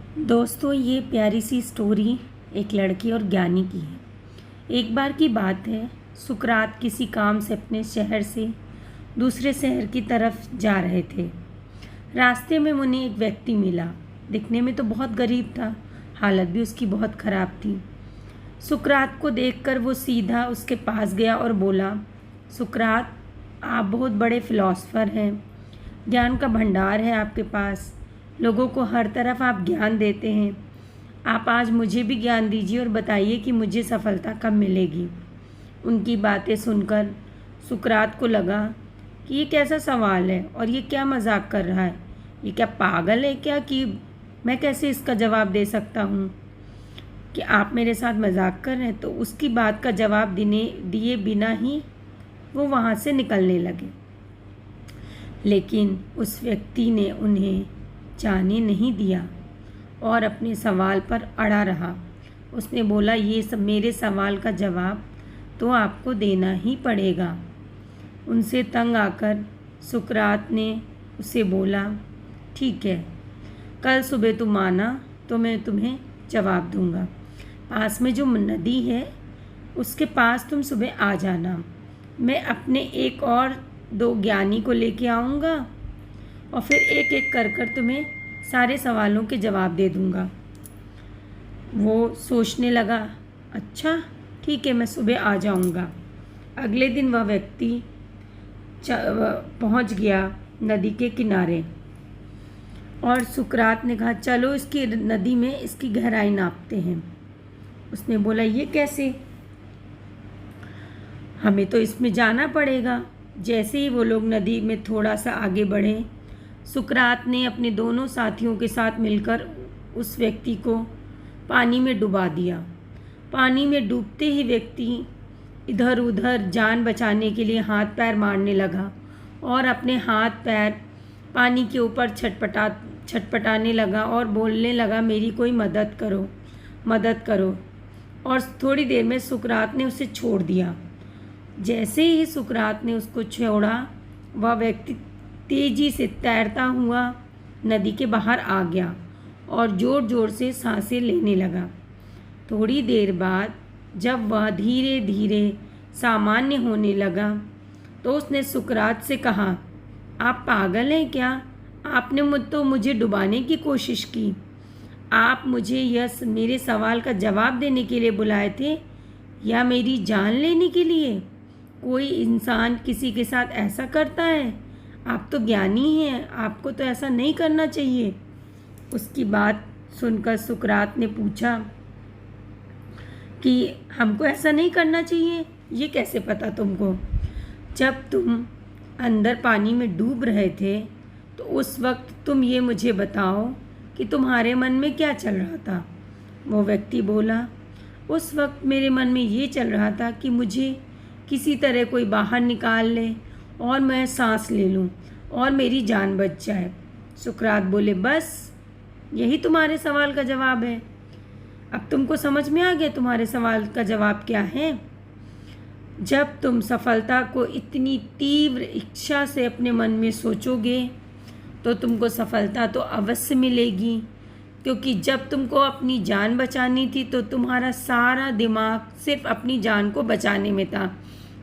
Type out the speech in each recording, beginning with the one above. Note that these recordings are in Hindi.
दोस्तों, ये प्यारी सी स्टोरी एक लड़की और ज्ञानी की है। एक बार की बात है, सुकरात किसी काम से अपने शहर से दूसरे शहर की तरफ जा रहे थे। रास्ते में उन्हें एक व्यक्ति मिला। दिखने में तो बहुत गरीब था, हालत भी उसकी बहुत ख़राब थी। सुकरात को देखकर वो सीधा उसके पास गया और बोला, सुकरात, आप बहुत बड़े फिलॉसफर हैं, ज्ञान का भंडार है आपके पास, लोगों को हर तरफ आप ज्ञान देते हैं। आप आज मुझे भी ज्ञान दीजिए और बताइए कि मुझे सफलता कब मिलेगी। उनकी बातें सुनकर सुकरात को लगा कि ये कैसा सवाल है और ये क्या मजाक कर रहा है। ये क्या पागल है क्या कि मैं कैसे इसका जवाब दे सकता हूँ कि आप मेरे साथ मजाक कर रहे हैं। तो उसकी बात का जवाब दिए बिना ही वो वहाँ से निकलने लगे। लेकिन उस व्यक्ति ने उन्हें जाने नहीं दिया और अपने सवाल पर अड़ा रहा। उसने बोला, ये सब मेरे सवाल का जवाब तो आपको देना ही पड़ेगा। उनसे तंग आकर सुकरात ने उसे बोला, ठीक है, कल सुबह तुम आना तो मैं तुम्हें जवाब दूंगा। पास में जो नदी है उसके पास तुम सुबह आ जाना। मैं अपने एक और दो ज्ञानी को लेके आऊँगा और फिर एक एक कर कर तुम्हें सारे सवालों के जवाब दे दूँगा। वो सोचने लगा, अच्छा ठीक है, मैं सुबह आ जाऊँगा। अगले दिन वह व्यक्ति पहुँच गया नदी के किनारे और सुकरात ने कहा, चलो इसकी नदी में इसकी गहराई नापते हैं। उसने बोला, ये कैसे? हमें तो इसमें जाना पड़ेगा। जैसे ही वो लोग नदी में थोड़ा सा आगे बढ़े, सुकरात ने अपने दोनों साथियों के साथ मिलकर उस व्यक्ति को पानी में डुबा दिया। पानी में डूबते ही व्यक्ति इधर उधर जान बचाने के लिए हाथ पैर मारने लगा और अपने हाथ पैर पानी के ऊपर छटपटाने लगा और बोलने लगा, मेरी कोई मदद करो, मदद करो। और थोड़ी देर में सुकरात ने उसे छोड़ दिया। जैसे ही सुकरात ने उसको छोड़ा, वह व्यक्ति तेजी से तैरता हुआ नदी के बाहर आ गया और ज़ोर ज़ोर से सांसें लेने लगा। थोड़ी देर बाद जब वह धीरे धीरे सामान्य होने लगा तो उसने सुकरात से कहा, आप पागल हैं क्या? आपने मुझे डुबाने की कोशिश की। आप मुझे यह मेरे सवाल का जवाब देने के लिए बुलाए थे या मेरी जान लेने के लिए? कोई इंसान किसी के साथ ऐसा करता है? आप तो ज्ञानी हैं, आपको तो ऐसा नहीं करना चाहिए। उसकी बात सुनकर सुकरात ने पूछा कि हमको ऐसा नहीं करना चाहिए, ये कैसे पता तुमको? जब तुम अंदर पानी में डूब रहे थे तो उस वक्त तुम ये मुझे बताओ कि तुम्हारे मन में क्या चल रहा था। वो व्यक्ति बोला, उस वक्त मेरे मन में ये चल रहा था कि मुझे किसी तरह कोई बाहर निकाल ले और मैं सांस ले लूं और मेरी जान बच जाए। सुकरात बोले, बस यही तुम्हारे सवाल का जवाब है। अब तुमको समझ में आ गया तुम्हारे सवाल का जवाब क्या है? जब तुम सफलता को इतनी तीव्र इच्छा से अपने मन में सोचोगे तो तुमको सफलता तो अवश्य मिलेगी, क्योंकि जब तुमको अपनी जान बचानी थी तो तुम्हारा सारा दिमाग सिर्फ अपनी जान को बचाने में था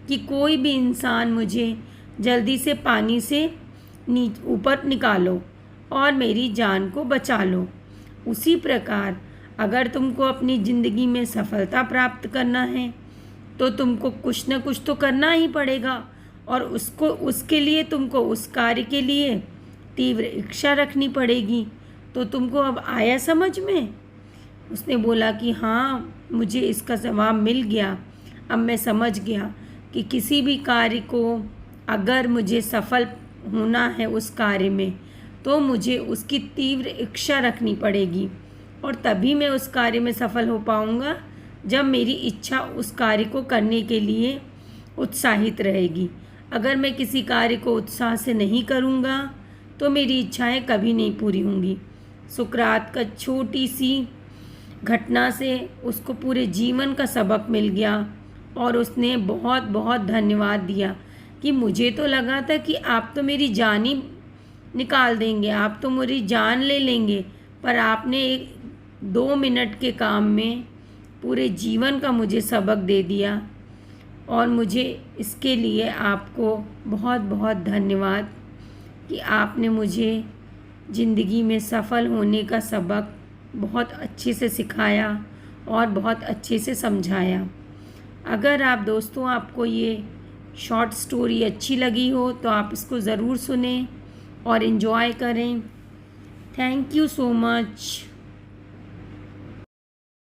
कि कोई भी इंसान मुझे जल्दी से पानी से ऊपर निकालो और मेरी जान को बचा लो। उसी प्रकार अगर तुमको अपनी ज़िंदगी में सफलता प्राप्त करना है तो तुमको कुछ न कुछ तो करना ही पड़ेगा और उसके लिए तुमको उस कार्य के लिए तीव्र इच्छा रखनी पड़ेगी। तो तुमको अब आया समझ में? उसने बोला कि हाँ, मुझे इसका जवाब मिल गया। अब मैं समझ गया कि किसी भी कार्य को अगर मुझे सफल होना है उस कार्य में तो मुझे उसकी तीव्र इच्छा रखनी पड़ेगी और तभी मैं उस कार्य में सफल हो पाऊँगा जब मेरी इच्छा उस कार्य को करने के लिए उत्साहित रहेगी। अगर मैं किसी कार्य को उत्साह से नहीं करूँगा तो मेरी इच्छाएं कभी नहीं पूरी होंगी। सुकरात का छोटी सी घटना से उसको पूरे जीवन का सबक मिल गया और उसने बहुत बहुत धन्यवाद दिया कि मुझे तो लगा था कि आप तो मेरी जान ही निकाल देंगे, आप तो मेरी जान ले लेंगे, पर आपने 2 मिनट के काम में पूरे जीवन का मुझे सबक दे दिया, और मुझे इसके लिए आपको बहुत बहुत धन्यवाद कि आपने मुझे ज़िंदगी में सफल होने का सबक बहुत अच्छे से सिखाया और बहुत अच्छे से समझाया। अगर आप दोस्तों आपको ये शॉर्ट स्टोरी अच्छी लगी हो तो आप इसको ज़रूर सुनें और इन्जॉय करें। Thank you so much.